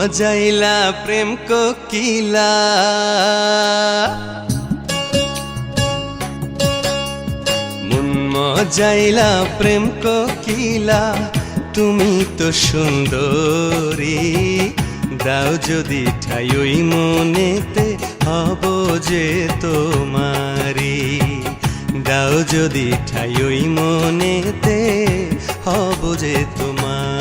মজাইলা প্রেম কোকিলা মন মজাইলা প্রেম কোকিলা তুমি তো সুন্দরী দাও যদি ঠাই ওই মনেতে হব যে তোমারি দাও যদি ঠাই ওই মনেতে হব যে তোমার